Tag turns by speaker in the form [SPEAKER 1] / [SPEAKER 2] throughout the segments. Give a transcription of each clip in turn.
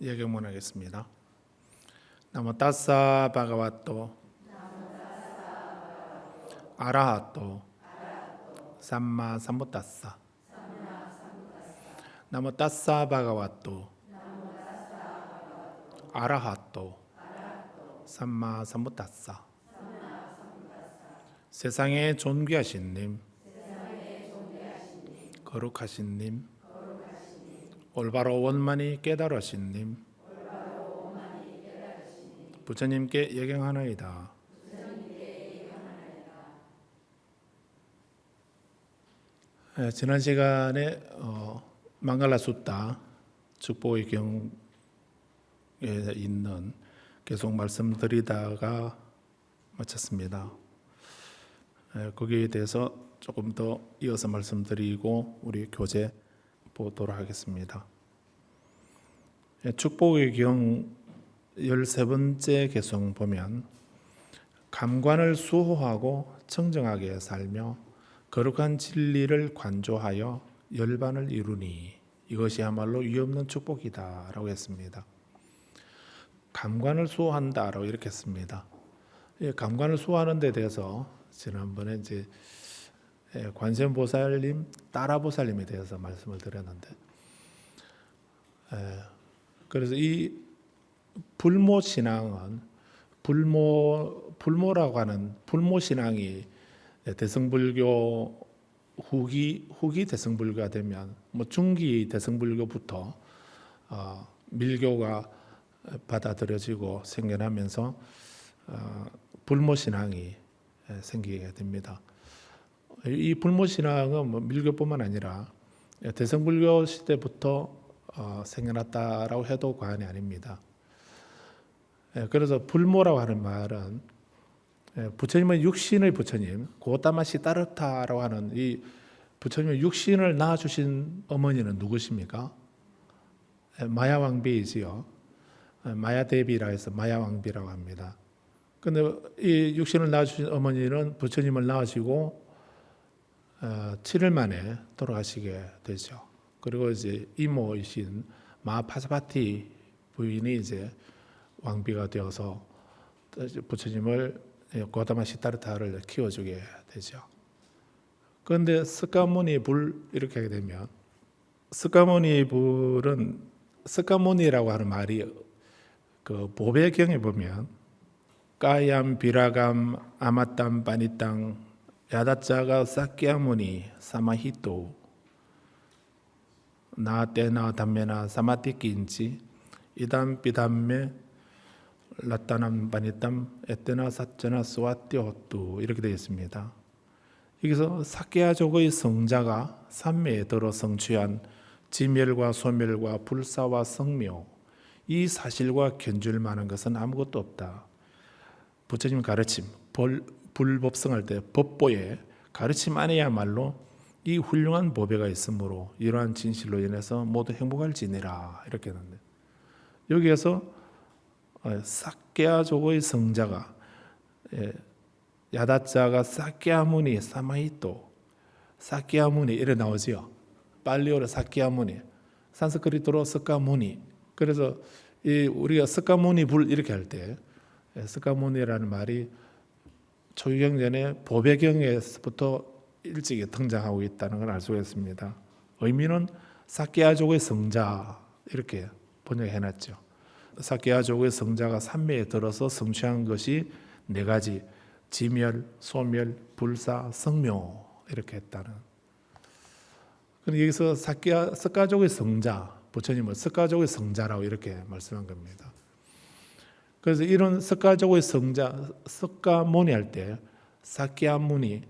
[SPEAKER 1] 예경문 하겠습니다. 나모 따사 바가와토 아라하토 삼마 삼부따사. 나모 따사 바가와토 아라하토 삼마 삼부따사. 세상에 존귀하신 님, 거룩하신 님, 올바로 원만히 깨달으신 님, 부처님께 예경하나이다. 지난 시간에 망갈라 숫다 축복의 경에 있는 계속 말씀드리다가 마쳤습니다. 거기에 대해서 조금 더 이어서 말씀드리고 우리 교재 보도록 하겠습니다. 축복의 경 13번째 개송 보면 감관을 수호하고 청정하게 살며 거룩한 진리를 관조하여 열반을 이루니 이것이야말로 위없는 축복이다 라고 했습니다. 감관을 수호한다 라고 이렇게 했습니다. 감관을 수호하는 데 대해서 지난번에 이제 관세음보살님, 따라보살님에 대해서 말씀을 드렸는데, 그래서 이 불모신앙은 불모라고 하는 불모신앙이 대승불교 후기 대승불교가 되면 중기 대승불교부터 밀교가 받아들여지고 생겨나면서 불모신앙이 생기게 됩니다. 이 불모신앙은 밀교뿐만 아니라 대승불교 시대부터 생겨났다라고 해도 과언이 아닙니다. 그래서 불모라고 하는 말은 부처님은 육신의 부처님, 고타마시 따르타라고 하는 이 부처님의 육신을 낳아주신 어머니는 누구십니까? 마야왕비이지요. 마야대비라 해서 마야왕비라고 합니다. 그런데 이 육신을 낳아주신 어머니는 부처님을 낳으시고 7일 만에 돌아가시게 되죠. 그리고 이제 이모이신 마하파사파티 부인이 이제 왕비가 되어서 부처님을 고다마 시타르타를 키워주게 되죠. 그런데 스카모니 불 이렇게 하게 되면 스카모니 불은 스카모니라고 하는 말이 그 보배경에 보면 까얌 비라감 아마땀 빠니땅 야다짜가 사키야무니 사마히토 나때나 담메나 사마티끼인지 이담 비담메 라따남 바니땀 에때나 사쩌나 스와띠호뚜 이렇게 되어 있습니다. 여기서 사케아족의 성자가 삼매에 들어 성취한 지멸과 소멸과 불사와 성묘 이 사실과 견줄 만한 것은 아무것도 없다. 부처님 가르침 불법성할 때 법보에 가르침 안에야말로 이 훌륭한 보배가 있으므로 이러한 진실로 인해서 모두 행복할지니라 이렇게 했는데 여기에서 사케아족의 성자가 야다자가 사케아무니 사마히토 사케아무니 이래 나오지요. 팔리어로 사케아무니 산스크리트로 스카무니. 그래서 우리가 스카무니 불 이렇게 할 때 스카무니라는 말이 초유경전에 보배경에서부터 일찍이 등장하고 있다는 걸 알 수가 있습니다. 의미는 사케아족의 성자 이렇게 번역해놨죠. 사케아족의 성자가 삼매에 들어서 성취한 것이 4가지 지멸, 소멸, 불사, 성묘 이렇게 했다는. 그런데 여기서 스카족의 성자, 부처님은 스카족의 성자라고 이렇게 말씀한 겁니다. 그래서 이런 스카족의 성자, 스카모니 할 때 사케아무니,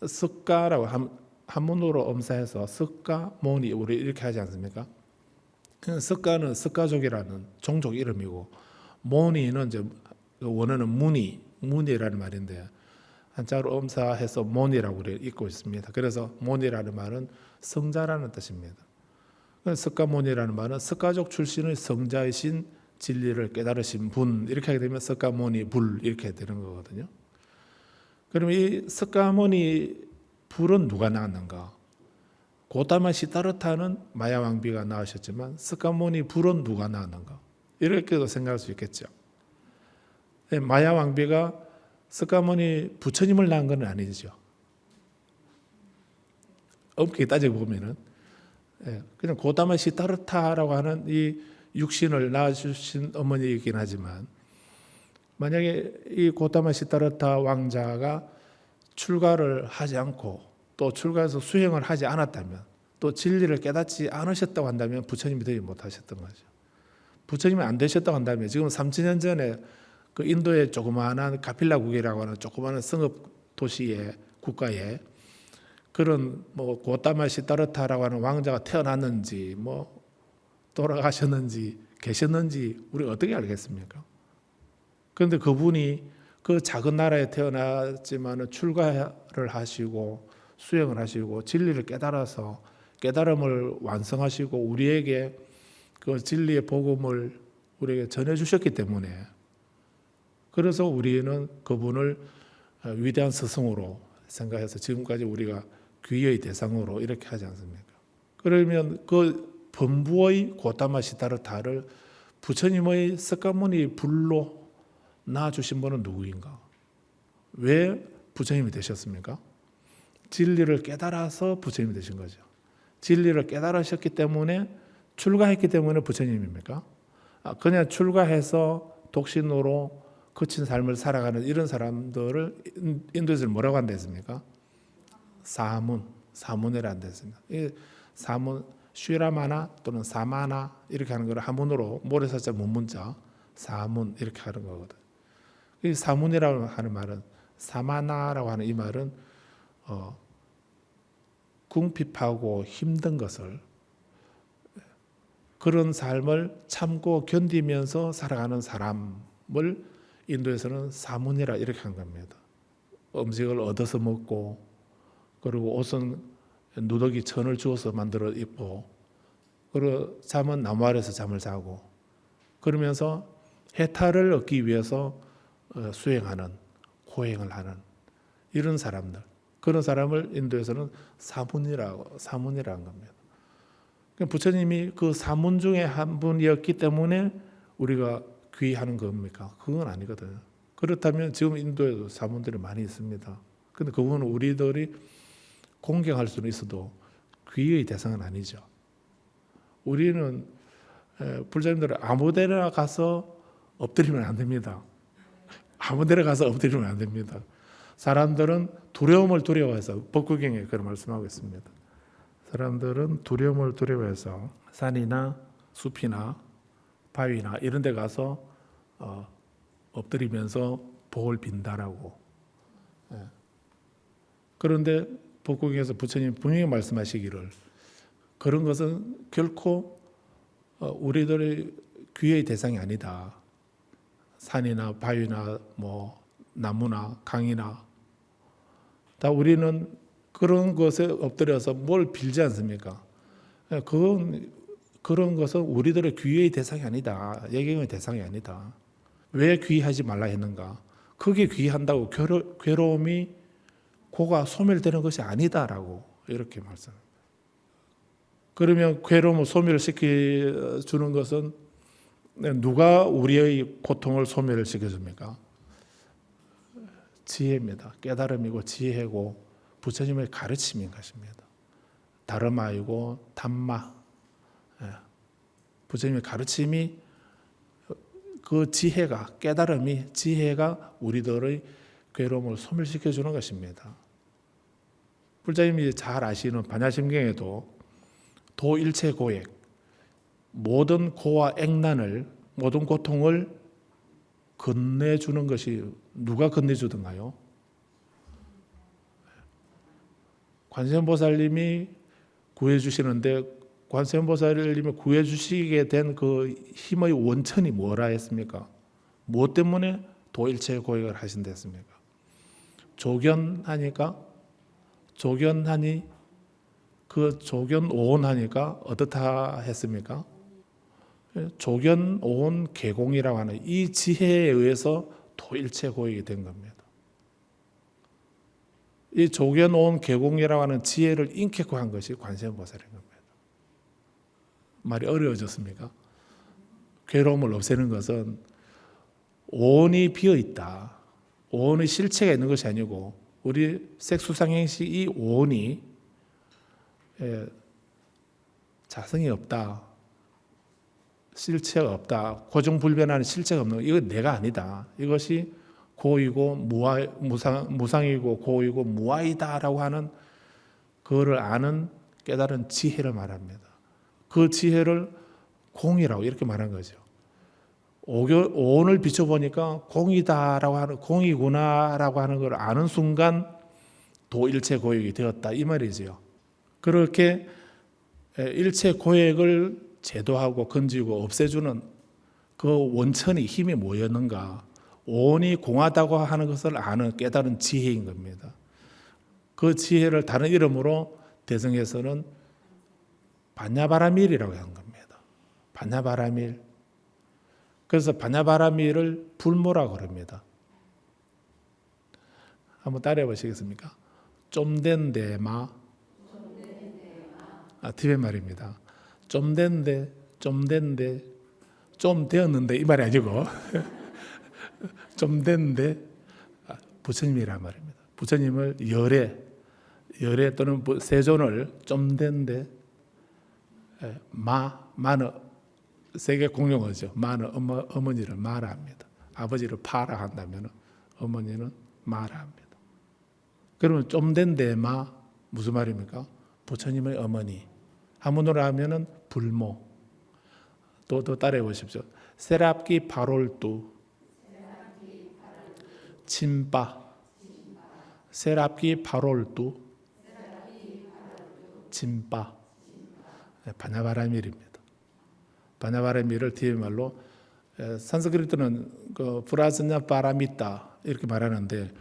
[SPEAKER 1] 스카라고 한문으로 엄사해서 스카모니 우리 이렇게 하지 않습니까? 스카는 스카족이라는 종족 이름이고 모니는 이제 원어는 무니라는 말인데 한자로 엄사해서 모니라고 읽고 있습니다. 그래서 모니라는 말은 성자라는 뜻입니다. 스카모니라는 말은 스카족 출신의 성자이신 진리를 깨달으신 분 이렇게 하게 되면 스카모니 불 이렇게 되는 거거든요. 그럼 이 스카모니 불은 누가 낳았는가? 고다마 시다르타는 마야 왕비가 낳으셨지만 스카모니 불은 누가 낳았는가? 이렇게도 생각할 수 있겠죠. 마야 왕비가 스카모니 부처님을 낳은 건 아니죠. 엄격히 따지고 보면은 그냥 고다마 시다르타라고 하는 이 육신을 낳아주신 어머니이긴 하지만, 만약에 이 고다마 시다르타 왕자가 출가를 하지 않고 또 출가해서 수행을 하지 않았다면, 또 진리를 깨닫지 않으셨다고 한다면 부처님이 되지 못하셨던 거죠. 부처님이 안 되셨다고 한다면 지금 3000년 전에 그 인도의 조그마한 가필라국이라고 하는 조그마한 성읍 도시의 국가에 그런 뭐 고다마 시다르타라고 하는 왕자가 태어났는지 뭐 돌아가셨는지 계셨는지 우리가 어떻게 알겠습니까? 그런데 그분이 그 작은 나라에 태어났지만 출가를 하시고 수행을 하시고 진리를 깨달아서 깨달음을 완성하시고 우리에게 그 진리의 복음을 우리에게 전해주셨기 때문에, 그래서 우리는 그분을 위대한 스승으로 생각해서 지금까지 우리가 귀의 대상으로 이렇게 하지 않습니까? 그러면 그 범부의 고다마 시다르타를 부처님의 석가모니 불로 낳아주신 분은 누구인가? 왜 부처님이 되셨습니까? 진리를 깨달아서 부처님이 되신 거죠. 진리를 깨달으셨기 때문에, 출가했기 때문에 부처님입니까? 그냥 출가해서 독신으로 거친 삶을 살아가는 이런 사람들을 인도에서는 뭐라고 한다 했습니까? 사문이라 한다 했습니다. 이 사문, 쉬라마나 또는 사마나 이렇게 하는 걸 한문으로 모래사자 문문자 사문 이렇게 하는 거거든. 이 사문이라고 하는 말은, 사마나라고 하는 이 말은 궁핍하고 힘든 것을, 그런 삶을 참고 견디면서 살아가는 사람을 인도에서는 사문이라 이렇게 한 겁니다. 음식을 얻어서 먹고, 그리고 옷은 누더기 천을 주워서 만들어 입고, 그리고 잠은 나무 아래서 잠을 자고, 그러면서 해탈을 얻기 위해서 수행하는, 고행을 하는 이런 사람들, 그런 사람을 인도에서는 사문이라고 한 겁니다. 부처님이 그 사문 중에 한 분이었기 때문에 우리가 귀하는 겁니까? 그건 아니거든요. 그렇다면 지금 인도에도 사문들이 많이 있습니다. 근데 그분은 우리들이 공경할 수는 있어도 귀의 대상은 아니죠. 우리는 불자님들은 아무 데나 가서 엎드리면 안 됩니다. 아무 데나 가서 엎드리면 안 됩니다. 사람들은 두려움을 두려워해서, 법구경에 그런 말씀하고 있습니다. 사람들은 두려움을 두려워해서 산이나 숲이나 바위나 이런 데 가서 엎드리면서 복을 빈다라고. 그런데 법국에서 부처님 분명히 말씀하시기를, 그런 것은 결코 우리들의 귀의 대상이 아니다. 산이나 바위나 뭐 나무나 강이나 다 우리는 그런 것에 엎드려서 뭘 빌지 않습니까? 그런 것은 우리들의 귀의 대상이 아니다. 예경의 대상이 아니다. 왜 귀하지 말라 했는가? 그게 귀한다고 괴로움이 고가 소멸되는 것이 아니다라고 이렇게 말씀합니다. 그러면 괴로움을 소멸시켜주는 것은 누가 우리의 고통을 소멸을 시켜줍니까? 지혜입니다. 깨달음이고 지혜고 부처님의 가르침인 것입니다. 다르마이고 담마, 부처님의 가르침이, 그 지혜가, 깨달음이, 지혜가 우리들의 괴로움을 소멸시켜 주는 것입니다. 불자님이 잘 아시는 반야심경에도 도일체고액, 모든 고와 액난을, 모든 고통을 건네주는 것이 누가 건네주던가요? 관세음보살님이 구해주시는데, 관세음보살님이 구해주시게 된 그 힘의 원천이 뭐라 했습니까? 무엇 때문에 도일체고액을 하신다 했습니까? 조견하니 그 조견 오온하니까 어떻다 했습니까? 조견 오온 개공이라고 하는 이 지혜에 의해서 도일체고액이 된 겁니다. 이 조겨놓은 계공이라고 하는 지혜를 인격화 한 것이 관세음보살인 겁니다. 말이 어려워졌습니까? 괴로움을 없애는 것은 오온이 비어있다, 오온의 실체가 있는 것이 아니고 우리 색수상행시 이 오온이 자성이 없다, 실체가 없다, 고정불변하는 실체가 없는 것, 이건 내가 아니다. 이것이 고이고 무상이고 고이고 무아이다라고 하는 그거를 아는 깨달은 지혜를 말합니다. 그 지혜를 공이라고 이렇게 말한 거죠. 오온을 비춰보니까 공이다라고 하는, 공이구나라고 하는 걸 아는 순간 도일체 고액이 되었다, 이 말이지요. 그렇게 일체 고액을 제도하고 건지고 없애주는 그 원천의 힘이 뭐였는가? 오온이 공하다고 하는 것을 아는 깨달은 지혜인 겁니다. 그 지혜를 다른 이름으로 대성에서는 반야바라밀이라고 하는 겁니다. 반야바라밀. 그래서 반야바라밀을 불모라고 그럽니다. 한번 따라해 보시겠습니까? 좀 된 데마. 티벳 말입니다. 좀 된데, 좀 된데, 좀 되었는데 이 말이 아니고 좀 된데 부처님이란 말입니다. 부처님을 열애 또는 세존을 좀 된데, 마는 세계 공용어죠. 마는 어머니를 마라 합니다. 아버지를 파라 한다면 어머니는 마라 합니다. 그러면 좀 된데 마 무슨 말입니까? 부처님의 어머니. 한문으로 하면은 불모. 또 따라해 보십시오. 세랍기 바롤뚜 침바. 세랍기 바롤뚜 침바. 바냐바라밀입니다. 바냐바라밀을 뒤에 말로 산스크리트는 그 브라스냐 바라미타 이렇게 말하는데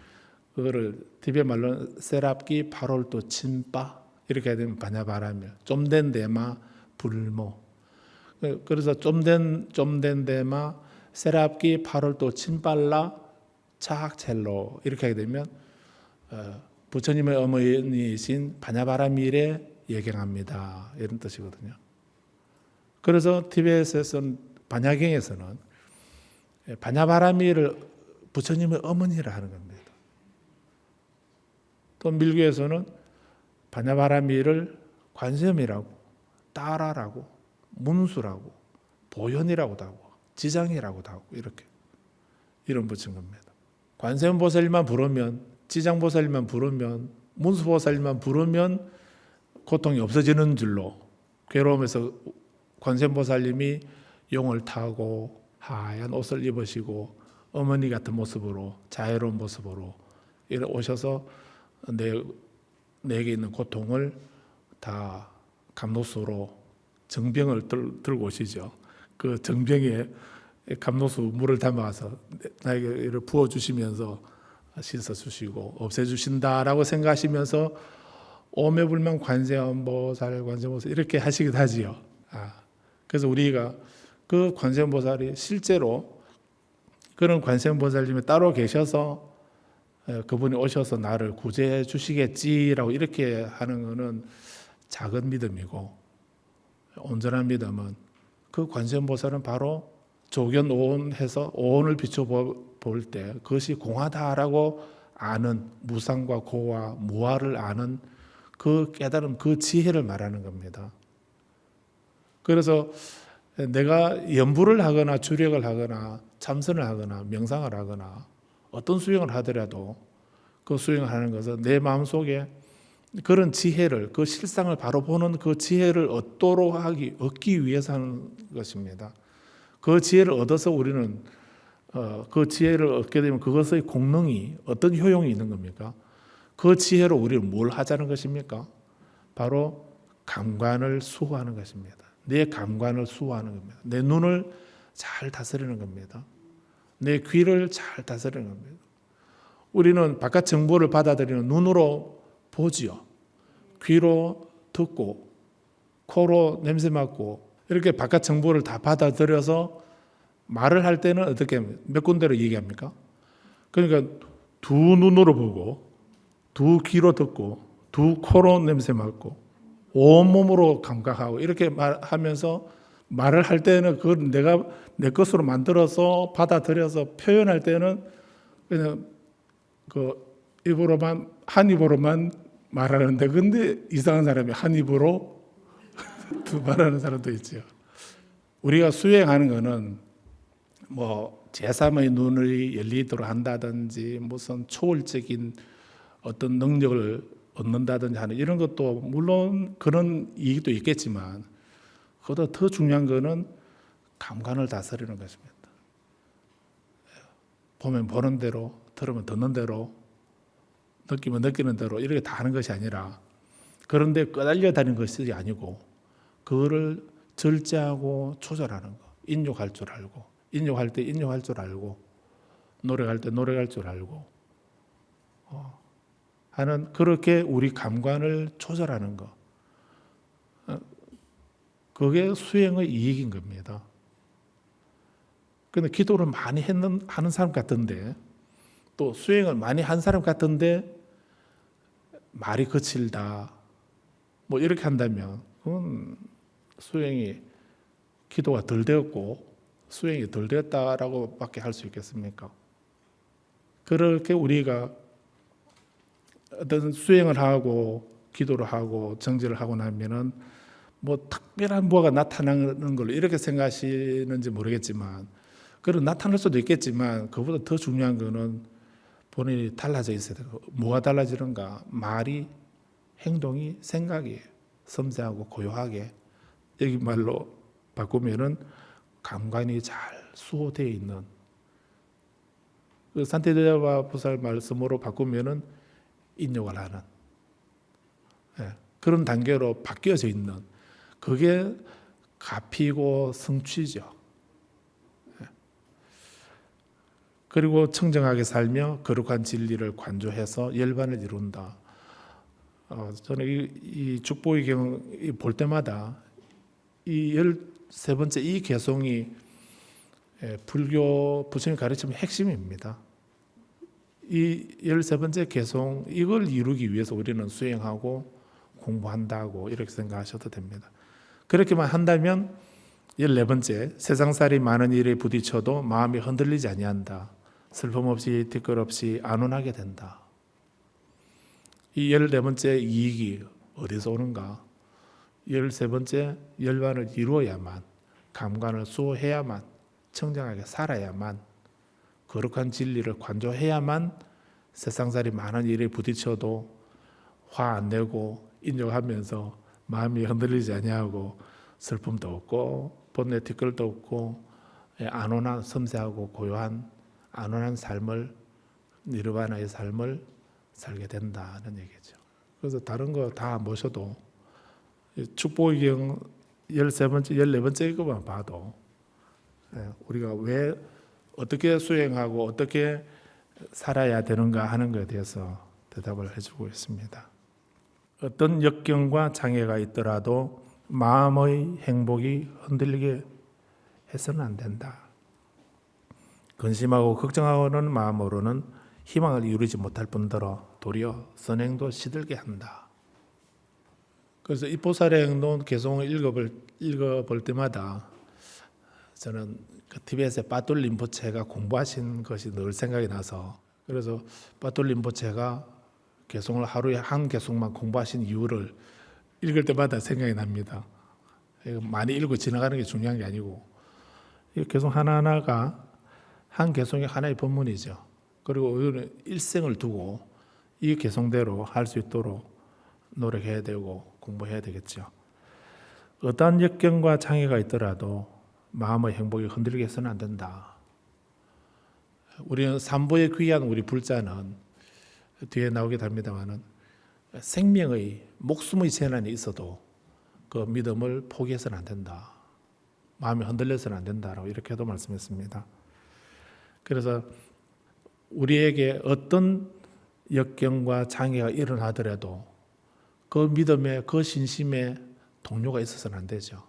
[SPEAKER 1] 그거를 티벳 말로 세랍기 바롤뚜 침바 이렇게 해야 되면 바냐바라밀. 좀 된 데마 불모. 그래서 좀 된 데마 세랍기 바롤뚜 침발라 차학첼로 이렇게 하게 되면 부처님의 어머니이신 바냐바라밀에 예경합니다, 이런 뜻이거든요. 그래서 티벳에서는 반야경에서는 바냐바라밀을 부처님의 어머니라 하는 겁니다. 또 밀교에서는 바냐바라밀을 관세음이라고, 따라라고, 문수라고, 보현이라고도 하고, 지장이라고도 하고 이렇게 이름 붙인 겁니다. 관세음보살만 부르면, 지장보살만 부르면, 문수보살만 부르면 고통이 없어지는 줄로 괴로움에서 관세음보살님이 용을 타고 하얀 옷을 입으시고 어머니 같은 모습으로 자애로운 모습으로 오셔서 내게 있는 고통을 다 감로수로 정병을 들고 오시죠. 그 정병에 감로수 물을 담아서 나에게 부어주시면서 씻어주시고 없애주신다라고 생각하시면서 오매불망 관세음보살 이렇게 하시기도 하지요. 그래서 우리가 그 관세음보살이 실제로 그런 관세음보살님이 따로 계셔서 그분이 오셔서 나를 구제해 주시겠지라고 이렇게 하는 것은 작은 믿음이고, 온전한 믿음은 그 관세음보살은 바로 조견오온해서 오온을 비춰볼 때 그것이 공하다라고 아는 무상과 고와 무아를 아는 그 깨달음, 그 지혜를 말하는 겁니다. 그래서 내가 연부를 하거나 주력을 하거나 참선을 하거나 명상을 하거나 어떤 수행을 하더라도 그 수행을 하는 것은 내 마음속에 그런 지혜를, 그 실상을 바로 보는 그 지혜를 얻기 위해서 하는 것입니다. 그 지혜를 얻어서 우리는 그 지혜를 얻게 되면 그것의 공능이 어떤 효용이 있는 겁니까? 그 지혜로 우리는 뭘 하자는 것입니까? 바로 감관을 수호하는 것입니다. 내 감관을 수호하는 겁니다. 내 눈을 잘 다스리는 겁니다. 내 귀를 잘 다스리는 겁니다. 우리는 바깥 정보를 받아들이는 눈으로 보지요. 귀로 듣고 코로 냄새 맡고 이렇게 바깥 정보를 다 받아들여서 말을 할 때는 어떻게 몇 군데로 얘기합니까? 그러니까 두 눈으로 보고 두 귀로 듣고 두 코로 냄새 맡고 온몸으로 감각하고 이렇게 말하면서 말을 할 때는 그걸 내가 내 것으로 만들어서 받아들여서 표현할 때는 그냥 그 입으로만 한 입으로만 말하는데 근데 이상한 사람이 한 입으로 두 말하는 사람도 있죠. 우리가 수행하는 거는 뭐 제3의 눈이 열리도록 한다든지 무슨 초월적인 어떤 능력을 얻는다든지 하는 이런 것도 물론 그런 이익도 있겠지만 그보다 더 중요한 거는 감관을 다스리는 것입니다. 보면 보는 대로, 들으면 듣는 대로, 느끼면 느끼는 대로 이렇게 다 하는 것이 아니라 그런데 끄달려 다니는 것이 아니고 그거를 절제하고 조절하는 거. 인욕할 줄 알고, 인욕할 때 인욕할 줄 알고, 노력할 때 노력할 줄 알고 하는 그렇게 우리 감관을 조절하는 거. 그게 수행의 이익인 겁니다. 그런데 기도를 많이 하는 사람 같은데 또 수행을 많이 한 사람 같은데 말이 거칠다 뭐 이렇게 한다면 그건 수행이 기도가 덜 되었고 수행이 덜 되었다라고 밖에 할 수 있겠습니까? 그렇게 우리가 어떤 수행을 하고 기도를 하고 정지를 하고 나면은 뭐 특별한 뭐가 나타나는 걸로 이렇게 생각하시는지 모르겠지만 그런 나타날 수도 있겠지만 그보다 더 중요한 거는 본인이 달라져 있어야 되고 뭐가 달라지는가? 말이, 행동이, 생각이 섬세하고 고요하게 여기 말로 바꾸면은 감관이 잘 수호되어 있는 그 산티데레바 보살 말씀으로 바꾸면은 인욕을 하는 그런 단계로 바뀌어져 있는 그게 가피고 성취죠. 그리고 청정하게 살며 거룩한 진리를 관조해서 열반을 이룬다. 저는 이 죽보의 경우 볼 때마다 이 13번째 이 개송이 불교 부처님 가르침의 핵심입니다. 이 13번째 개송 이걸 이루기 위해서 우리는 수행하고 공부한다고 이렇게 생각하셔도 됩니다. 그렇게만 한다면 14번째 세상살이 많은 일에 부딪혀도 마음이 흔들리지 아니한다. 슬픔 없이 뒷걸 없이 안온하게 된다. 이 14번째 이익이 어디서 오는가? 13번째 열반을 이루어야만 감관을 수호해야만 청정하게 살아야만 거룩한 진리를 관조해야만 세상살이 많은 일에 부딪혀도 화 안 내고 인정하면서 마음이 흔들리지 아니하고 슬픔도 없고 본래 뒷걸도 없고 안온한 섬세하고 고요한 안온한 삶을 니르바나의 삶을 살게 된다는 얘기죠. 그래서 다른 거 다 모셔도 축복의 경 13번째, 14번째 것만 봐도 우리가 왜 어떻게 수행하고 어떻게 살아야 되는가 하는 것에 대해서 대답을 해주고 있습니다. 어떤 역경과 장애가 있더라도 마음의 행복이 흔들리게 해서는 안 된다. 근심하고 걱정하는 마음으로는 희망을 이루지 못할 뿐더러 도리어 선행도 시들게 한다. 그래서 이 보살의 행동 개송을 읽어볼 때마다 저는 그 티베트의 빠뚤 림포체가 공부하신 것이 늘 생각이 나서 그래서 빠뚤 림포체가 개송을 하루에 한 개송만 공부하신 이유를 읽을 때마다 생각이 납니다. 많이 읽고 지나가는 게 중요한 게 아니고 이 개송 하나하나가 한 개송이 하나의 법문이죠. 그리고 우리는 일생을 두고 이 개송대로 할 수 있도록 노력해야 되고 공부해야 되겠죠. 어떠한 역경과 장애가 있더라도 마음의 행복이 흔들리게 해서는 안 된다. 우리는 삼보에 귀한 우리 불자는 뒤에 나오게 됩니다만은 생명의 목숨의 재난이 있어도 그 믿음을 포기해서는 안 된다. 마음이 흔들려서는 안 된다라고 이렇게도 말씀했습니다. 그래서 우리에게 어떤 역경과 장애가 일어나더라도 그 믿음에 그 신심에 동료가 있어서는 안 되죠.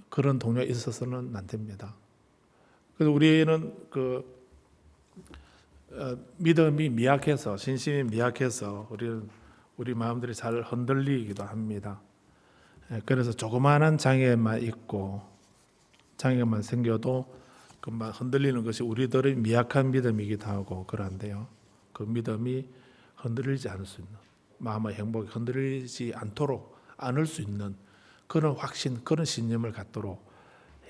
[SPEAKER 1] 그런 동료가 있어서는 안 됩니다. 그래서 우리는 믿음이 미약해서, 신심이 미약해서 우리 마음들이 잘 흔들리기도 합니다. 그래서 조그마한 장애만 있고 장애만 생겨도 금방 흔들리는 것이 우리들의 미약한 믿음이기도 하고 그런데요. 그 믿음이 흔들리지 않을 수 있는, 마음의 행복이 흔들리지 않을 수 있는 그런 확신, 그런 신념을 갖도록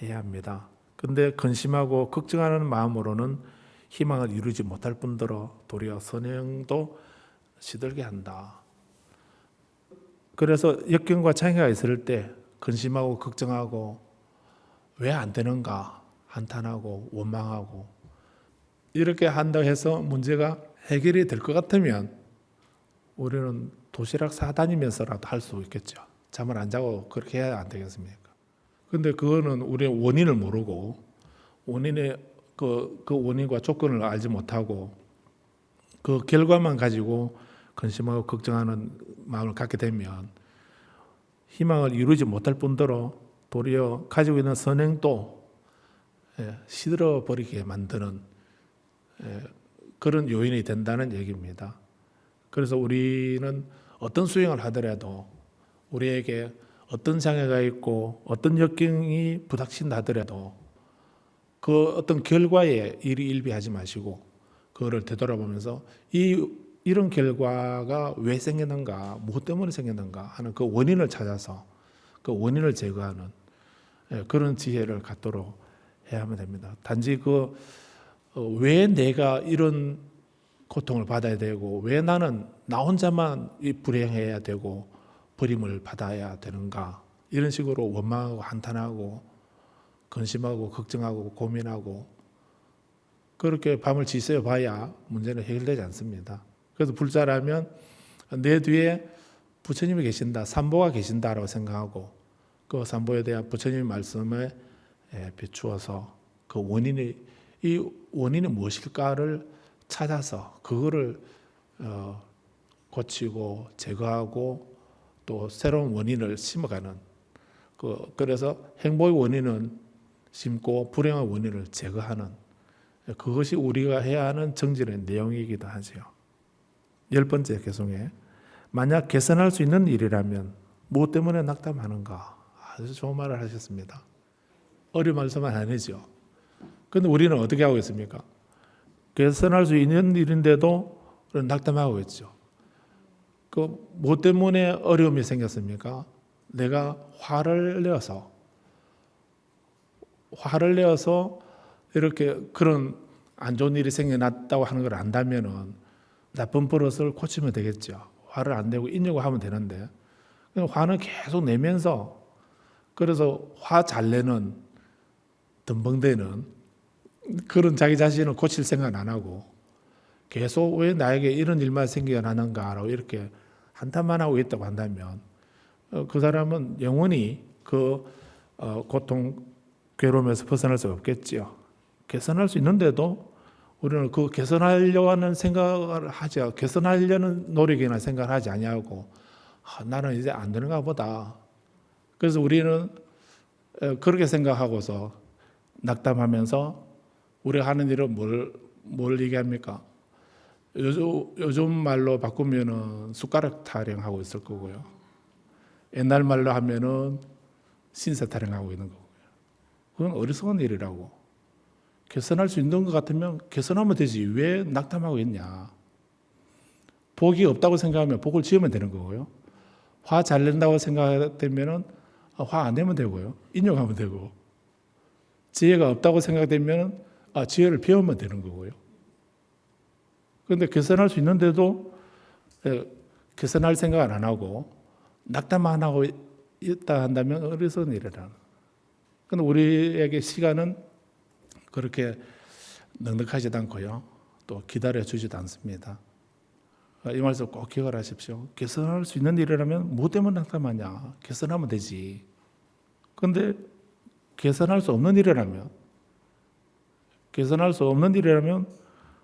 [SPEAKER 1] 해야 합니다. 근데 근심하고 걱정하는 마음으로는 희망을 이루지 못할 뿐더러 도리어 선행도 시들게 한다. 그래서 역경과 장애가 있을 때 근심하고 걱정하고 왜 안 되는가 한탄하고 원망하고 이렇게 한다 해서 문제가 해결이 될 것 같으면 우리는 도시락 싸다니면서라도 할 수 있겠죠. 잠을 안 자고 그렇게 해야 안 되겠습니까? 근데 그거는 우리의 원인을 모르고 원인의 그 원인과 조건을 알지 못하고 그 결과만 가지고 근심하고 걱정하는 마음을 갖게 되면 희망을 이루지 못할 뿐더러 도리어 가지고 있는 선행도 시들어 버리게 만드는 그런 요인이 된다는 얘기입니다. 그래서 우리는 어떤 수행을 하더라도 우리에게 어떤 장애가 있고 어떤 역경이 부닥친다 하더라도 그 어떤 결과에 일희일비하지 마시고 그거를 되돌아보면서 이런 결과가 왜 생겼는가, 무엇 때문에 생겼는가 하는 그 원인을 찾아서 그 원인을 제거하는 그런 지혜를 갖도록 해야 하면 됩니다. 단지 왜 내가 이런 고통을 받아야 되고 왜 나는 나 혼자만 불행해야 되고 버림을 받아야 되는가 이런 식으로 원망하고 한탄하고 근심하고 걱정하고 고민하고 그렇게 밤을 지새워 봐야 문제는 해결되지 않습니다. 그래서 불자라면 내 뒤에 부처님이 계신다, 삼보가 계신다라고 생각하고 그 삼보에 대한 부처님의 말씀에 비추어서 그 이 원인이 무엇일까를 찾아서 그거를 고치고 제거하고 또 새로운 원인을 심어가는 그래서 행복의 원인은 심고 불행의 원인을 제거하는 그것이 우리가 해야 하는 정진의 내용이기도 하죠. 10번째 개송에 만약 개선할 수 있는 일이라면 무엇 때문에 낙담하는가? 아주 좋은 말을 하셨습니다. 어려운 말씀은 아니죠. 그런데 우리는 어떻게 하고 있습니까? 개선할 수 있는 일인데도 낙담하고 있죠. 무엇 때문에 어려움이 생겼습니까? 내가 화를 내어서 이렇게 그런 안 좋은 일이 생겨났다고 하는 걸 안다면은 나쁜 버릇을 고치면 되겠죠. 화를 안 내고 인정을 하면 되는데 화는 계속 내면서 그래서 화 잘 내는 덤벙대는 그런 자기 자신을 고칠 생각 안 하고 계속 왜 나에게 이런 일만 생겨나는가라고 이렇게 한탄만 하고 있다고 한다면 그 사람은 영원히 고통, 괴로움에서 벗어날 수 없겠지요. 개선할 수 있는데도 우리는 그 개선하려고 하는 생각을 하죠. 개선하려는 노력이나 생각을 하지 아니하고 나는 이제 안 되는가 보다. 그래서 우리는 그렇게 생각하고서 낙담하면서 우리가 하는 일은 뭘 얘기합니까? 요즘 말로 바꾸면은 숟가락 타령하고 있을 거고요. 옛날 말로 하면은 신세 타령하고 있는 거고요. 그건 어리석은 일이라고. 개선할 수 있는 것 같으면 개선하면 되지. 왜 낙담하고 있냐? 복이 없다고 생각하면 복을 지으면 되는 거고요. 화 잘 낸다고 생각되면은 화 안 내면 되고요. 인용하면 되고. 지혜가 없다고 생각되면 지혜를 배우면 되는 거고요. 그런데 개선할 수 있는데도 개선할 생각을 안 하고 낙담만 하고 있다 한다면 어리석은 일이라. 그런데 우리에게 시간은 그렇게 넉넉하지도 않고요. 또 기다려주지도 않습니다. 이 말씀 꼭 기억을 하십시오. 개선할 수 있는 일이라면 뭐 때문에 낙담하냐? 개선하면 되지. 그런데 개선할 수 없는 일이라면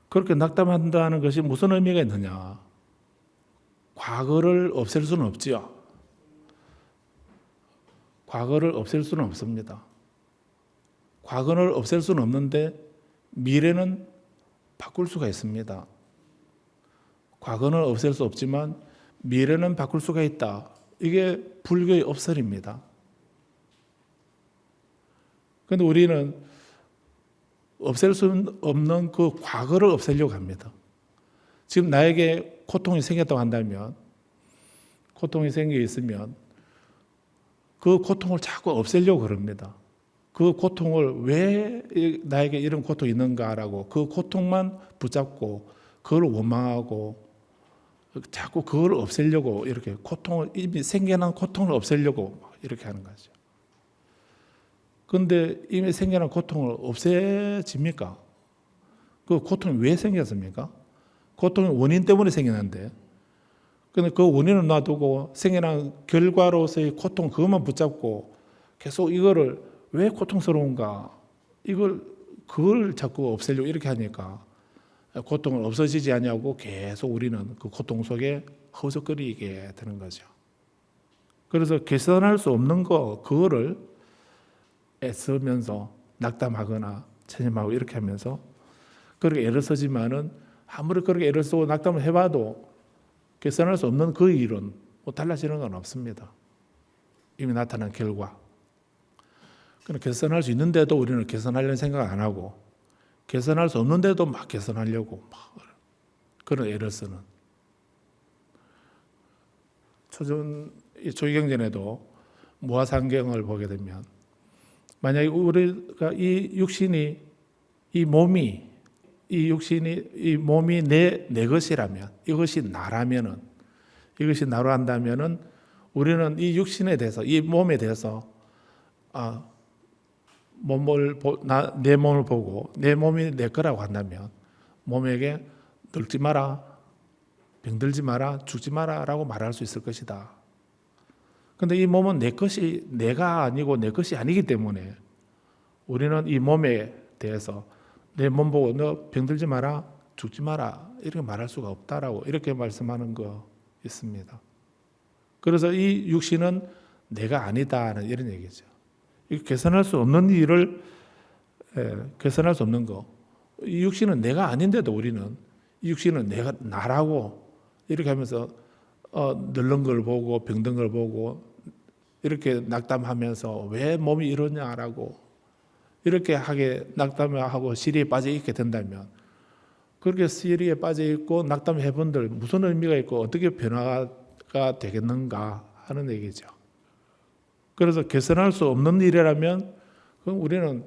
[SPEAKER 1] 그렇게 낙담한다는 것이 무슨 의미가 있느냐? 과거를 없앨 수는 없지요. 과거를 없앨 수는 없습니다. 과거를 없앨 수는 없는데 미래는 바꿀 수가 있습니다. 과거는 없앨 수 없지만 미래는 바꿀 수가 있다. 이게 불교의 업설입니다. 그런데 우리는 없앨 수 없는 그 과거를 없애려고 합니다. 지금 나에게 고통이 생겼다고 한다면, 고통이 생겨 있으면 그 고통을 자꾸 없애려고 그럽니다. 그 고통을 왜 나에게 이런 고통이 있는가라고 그 고통만 붙잡고 그걸 원망하고 자꾸 그걸 없애려고 이렇게 고통을, 이미 생겨난 고통을 없애려고 이렇게 하는 거죠. 그런데 이미 생겨난 고통을 없애집니까? 그 고통이 왜 생겼습니까? 고통의 원인 때문에 생겨난데, 근데 그 원인을 놔두고 생겨난 결과로서의 고통 그것만 붙잡고 계속 이거를 왜 고통스러운가, 그걸 자꾸 없애려고 이렇게 하니까 고통은 없어지지 않냐고 계속 우리는 그 고통 속에 허우적거리게 되는 거죠. 그래서 개선할 수 없는 그거를 애쓰면서 낙담하거나 체념하고 이렇게 하면서 그렇게 애를 쓰지만은 아무리 그렇게 애를 쓰고 낙담을 해봐도 개선할 수 없는 그 일은 뭐 달라지는 건 없습니다. 이미 나타난 결과. 개선할 수 있는데도 우리는 개선하려는 생각 안 하고, 개선할 수 없는데도 막 개선하려고 막 그런 애를 쓰는. 조기경전에도 무아상경을 보게 되면, 만약에 우리가 이 육신이, 이 몸이 내 것이라면, 이것이 나라면은, 이것이 나로 한다면은 우리는 이 육신에 대해서, 이 몸에 대해서 내 몸을 보고 내 몸이 내 거라고 한다면 몸에게 늙지 마라, 병들지 마라, 죽지 마라라고 말할 수 있을 것이다. 그런데 이 몸은 내 것이 내가 아니고 내 것이 아니기 때문에 우리는 이 몸에 대해서 내 몸 보고 너 병들지 마라, 죽지 마라 이렇게 말할 수가 없다라고 이렇게 말씀하는 거 있습니다. 그래서 이 육신은 내가 아니다는 이런 얘기죠. 개선할 수 없는 일을 개선할 수 없는 거. 이 육신은 내가 아닌데도 우리는 이 육신은 나라고 이렇게 하면서 늙는 걸 보고 병든 걸 보고 이렇게 낙담하면서 왜 몸이 이러냐라고 이렇게 하게 낙담하고 시리에 빠져 있게 된다면, 그렇게 시리에 빠져 있고 낙담해 본들 무슨 의미가 있고 어떻게 변화가 되겠는가 하는 얘기죠. 그래서 개선할 수 없는 일이라면 그럼 우리는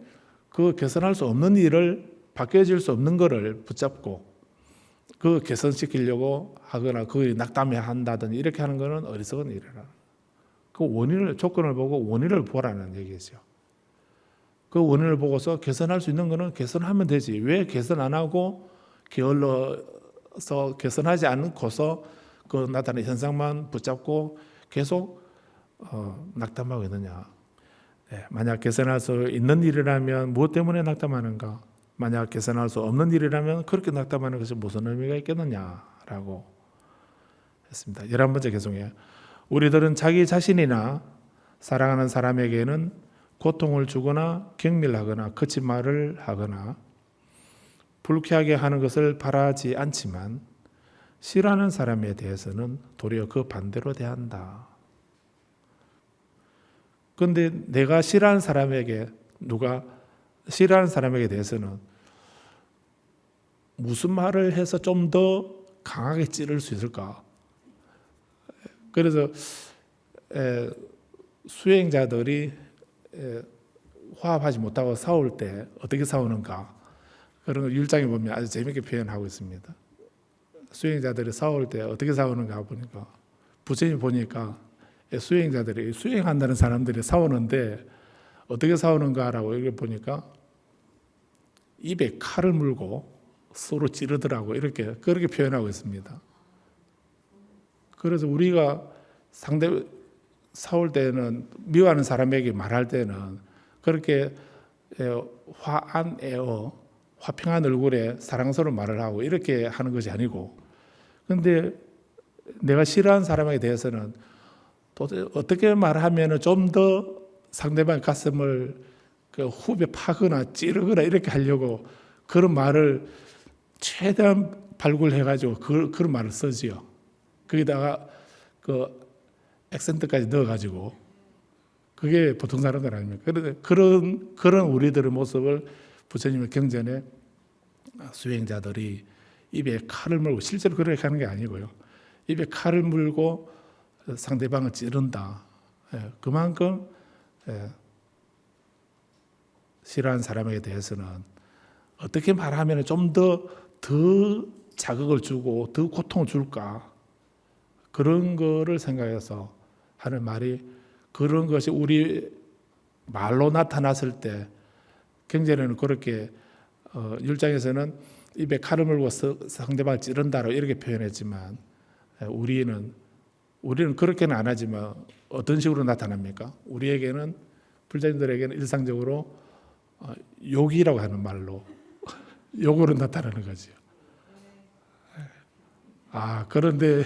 [SPEAKER 1] 그 개선할 수 없는 일을, 바뀌어질 수 없는 것을 붙잡고 그 개선시키려고 하거나 그 낙담해 한다든지 이렇게 하는 것은 어리석은 일이라. 그 원인을, 조건을 보고 원인을 보라는 얘기죠. 그 원인을 보고서 개선할 수 있는 것은 개선하면 되지. 왜 개선 안 하고 게을러서 개선하지 않고서 그 나타나는 현상만 붙잡고 계속 낙담하고 있느냐. 만약 개선할 수 있는 일이라면 무엇 때문에 낙담하는가? 만약 개선할 수 없는 일이라면 그렇게 낙담하는 것이 무슨 의미가 있겠느냐라고 했습니다. 11번째 개송이에요. 우리들은 자기 자신이나 사랑하는 사람에게는 고통을 주거나 경멸하거나 거짓말을 하거나 불쾌하게 하는 것을 바라지 않지만 싫어하는 사람에 대해서는 도리어 그 반대로 대한다. 그런데 내가 싫어하는 사람에게, 누가 싫어하는 사람에게 대해서는 무슨 말을 해서 좀 더 강하게 찌를 수 있을까? 그래서 수행자들이 화합하지 못하고 싸울 때 어떻게 싸우는가? 그런 걸 율장에 보면 아주 재미있게 표현하고 있습니다. 수행자들이 싸울 때 어떻게 싸우는가 보니까, 부처님이 보니까 수행자들이, 수행한다는 사람들이 싸우는데 어떻게 싸우는가라고 이렇게 보니까 입에 칼을 물고 서로 찌르더라고, 그렇게 표현하고 있습니다. 그래서 우리가 싸울 때는, 미워하는 사람에게 말할 때는 그렇게 화평한 얼굴에 사랑스러운 말을 하고 이렇게 하는 것이 아니고, 그런데 내가 싫어하는 사람에게 대해서는 또 어떻게 말하면 좀 더 상대방 가슴을 후벼 파거나 찌르거나 이렇게 하려고 그런 말을 최대한 발굴해가지고 그런 말을 쓰지요. 거기다가 그 액센트까지 넣어가지고 그게 보통 사는 건 아닙니까? 그런데 그런 우리들의 모습을 부처님의 경전에 수행자들이 입에 칼을 물고, 실제로 그렇게 하는 게 아니고요, 입에 칼을 물고 상대방을 찌른다. 그만큼 싫어하는 사람에게 대해서는 어떻게 말하면 좀 더 자극을 주고 더 고통을 줄까, 그런 거를 생각해서 하는 말이, 그런 것이 우리 말로 나타났을 때 경전에는 그렇게 율장에서는 입에 칼을 물고 상대방을 찌른다라고 이렇게 표현했지만, 우리는 그렇게는 안 하지만 어떤 식으로 나타납니까? 우리에게는, 불자님들에게는 일상적으로 욕이라고 하는 말로 욕으로 나타나는 거죠. 그런데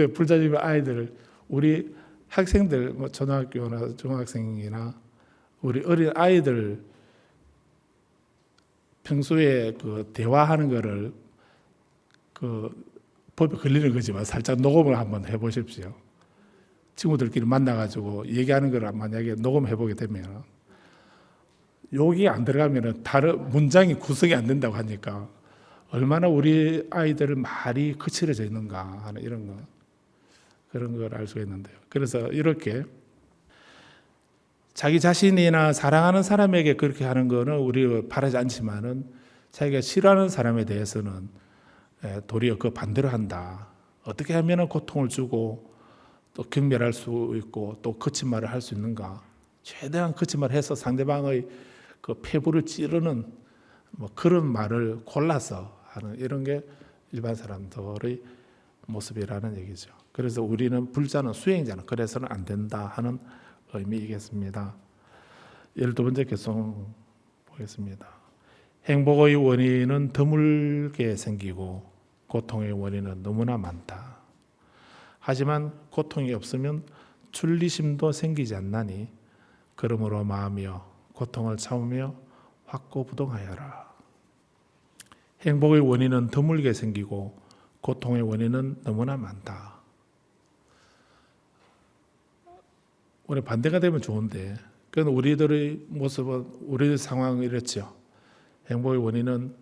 [SPEAKER 1] 불자님의 아이들, 우리 학생들, 뭐 초등학교나 중학생이나 우리 어린 아이들 평소에 그 대화하는 거를 그 법에 걸리는 거지만 살짝 녹음을 한번 해보십시오. 친구들끼리 만나가지고 얘기하는 걸 만약에 녹음해 보게 되면 욕이 안 들어가면 다른 문장이 구성이 안 된다고 하니까 얼마나 우리 아이들은 말이 거칠어져 있는가 하는 이런 거, 그런 걸 알 수가 있는데요. 그래서 이렇게 자기 자신이나 사랑하는 사람에게 그렇게 하는 거는 우리가 바라지 않지만은, 자기가 싫어하는 사람에 대해서는 도리어 그 반대로 한다. 어떻게 하면 고통을 주고 또 경멸할 수 있고 또 거친 말을 할 수 있는가, 최대한 거친 말을 해서 상대방의 그 폐부를 찌르는 뭐 그런 말을 골라서 하는, 이런 게 일반 사람들의 모습이라는 얘기죠. 그래서 우리는 불자는, 수행자는 그래서는 안 된다 하는 의미이겠습니다. 12번째 개송 보겠습니다. 행복의 원인은 드물게 생기고 고통의 원인은 너무나 많다. 하지만 고통이 없으면 출리심도 생기지 않나니 그러므로 마음이여 고통을 참으며 확고부동하여라. 행복의 원인은 드물게 생기고 고통의 원인은 너무나 많다. 우리 반대가 되면 좋은데, 그건 우리들의 모습은, 우리의 상황은 이렇죠. 행복의 원인은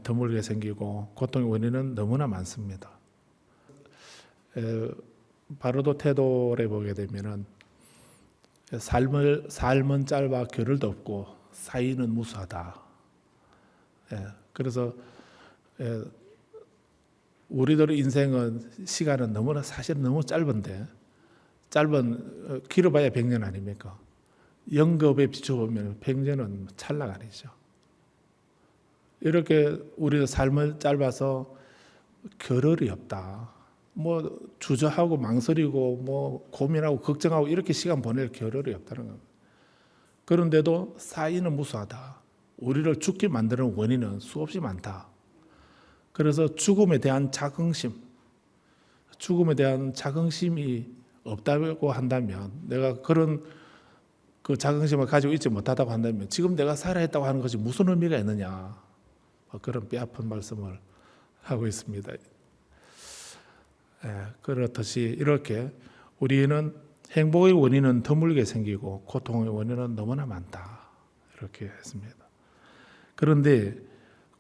[SPEAKER 1] 드물게 생기고 고통의 원인은 너무나 많습니다. 바로도 태도를 보게 되면은 삶은 짧아 겨를도 없고 사이는 무수하다. 그래서 우리들의 인생은 시간은 너무나, 사실 너무 짧은데, 길어봐야 100년 아닙니까? 영겁에 비춰보면 100년은 찰나가 아니죠. 이렇게 우리의 삶은 짧아서 겨를이 없다. 뭐 주저하고 망설이고 뭐 고민하고 걱정하고 이렇게 시간 보낼 겨를이 없다는 겁니다. 그런데도 사이는 무수하다. 우리를 죽게 만드는 원인은 수없이 많다. 그래서 죽음에 대한 자긍심이 없다고 한다면, 내가 그런 그 자긍심을 가지고 있지 못하다고 한다면 지금 내가 살아있다고 하는 것이 무슨 의미가 있느냐, 그런 뼈아픈 말씀을 하고 있습니다. 그렇듯이 이렇게 우리는 행복의 원인은 드물게 생기고 고통의 원인은 너무나 많다, 이렇게 했습니다. 그런데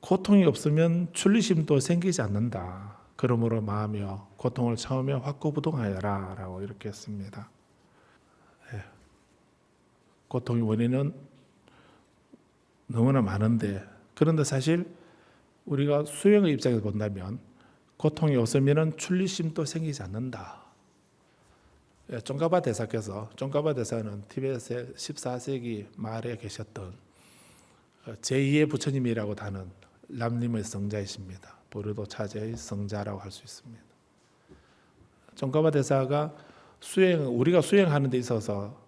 [SPEAKER 1] 고통이 없으면 출리심도 생기지 않는다. 그러므로 마음이여 고통을 참으며 확고부동하여라 라고 이렇게 했습니다. 고통의 원인은 너무나 많은데, 그런데 사실 우리가 수행의 입장에서 본다면 고통이 없으면 출리심도 생기지 않는다. 쫑가바 대사께서, 쫑가바 대사는 티베트의 14세기 말에 계셨던 제2의 부처님이라고 하는 람님의 성자이십니다. 보르도 차제의 성자라고 할 수 있습니다. 쫑가바 대사가 우리가 수행하는 데 있어서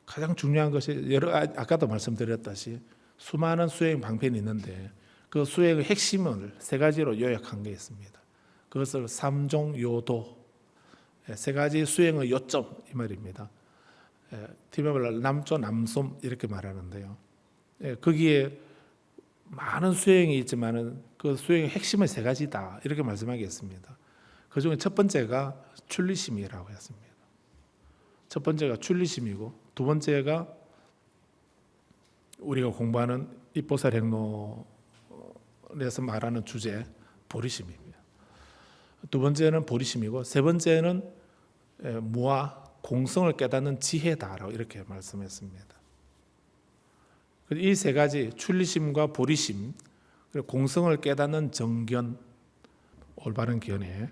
[SPEAKER 1] 가장 중요한 것이, 아까도 말씀드렸다시 수많은 수행 방편이 있는데 그 수행의 핵심을 세 가지로 요약한 게 있습니다. 그것을 삼종요도, 세 가지 수행의 요점, 이 말입니다. 티베트말로 남조 남솜 이렇게 말하는데요. 거기에 많은 수행이 있지만은 그 수행의 핵심은 세 가지다 이렇게 말씀하겠습니다. 그 중에 첫 번째가 출리심이라고 했습니다. 첫 번째가 출리심이고 두 번째가 우리가 공부하는 입보살 행론에서 말하는 주제 보리심입니다. 두 번째는 보리심이고 세 번째는 무아 공성을 깨닫는 지혜다라고 이렇게 말씀했습니다. 이 세 가지 출리심과 보리심 그리고 공성을 깨닫는 정견 올바른 견해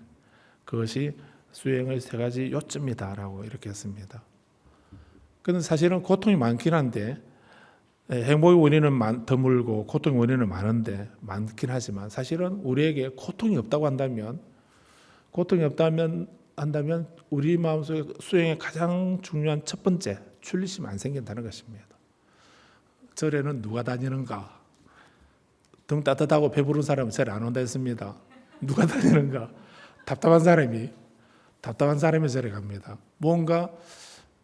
[SPEAKER 1] 그것이 수행의 세 가지 요점이다라고 이렇게 했습니다. 그런데 사실은 고통이 많긴 한데 행복의 원인은 드물고 고통의 원인은 많긴 하지만 사실은 우리에게 고통이 없다고 한다면 우리 마음속에 수행의 가장 중요한 첫 번째 출리심 안 생긴다는 것입니다. 절에는 누가 다니는가? 등 따뜻하고 배부른 사람은 절에 안 온다 했습니다. 누가 다니는가? 답답한 사람이 절에 갑니다. 뭔가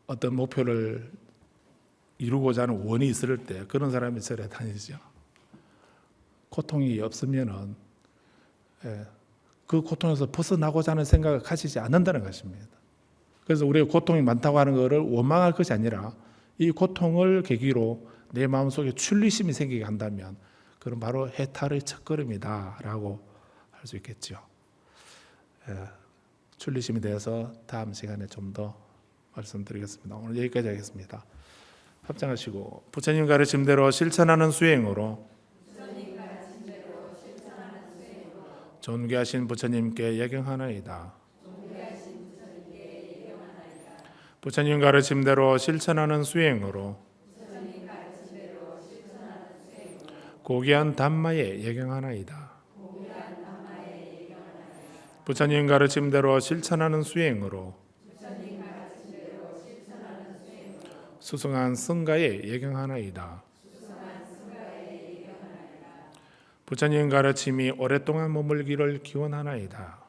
[SPEAKER 1] 어떤 목표를 이루고자 하는 원이 있을 때 그런 사람이 절에 다니죠. 고통이 없으면은 그 고통에서 벗어나고자 하는 생각을 가지지 않는다는 것입니다. 그래서 우리가 고통이 많다고 하는 것을 원망할 것이 아니라 이 고통을 계기로 내 마음속에 출리심이 생기게 한다면 그건 바로 해탈의 첫걸음이다라고 할 수 있겠죠. 출리심에 대해서 다음 시간에 좀 더 말씀드리겠습니다. 오늘 여기까지 하겠습니다. 합장하시고 부처님 가르침대로 실천하는 수행으로 존귀하신 부처님께 예경하나이다. 부처님 가르침대로 실천하는 수행으로 고귀한 담마에 예경하나이다. 부처님 가르침대로 실천하는 수행으로 수승한 성가에 예경하나이다. 부처님 가르침이 오랫동안 머물기를 기원하나이다.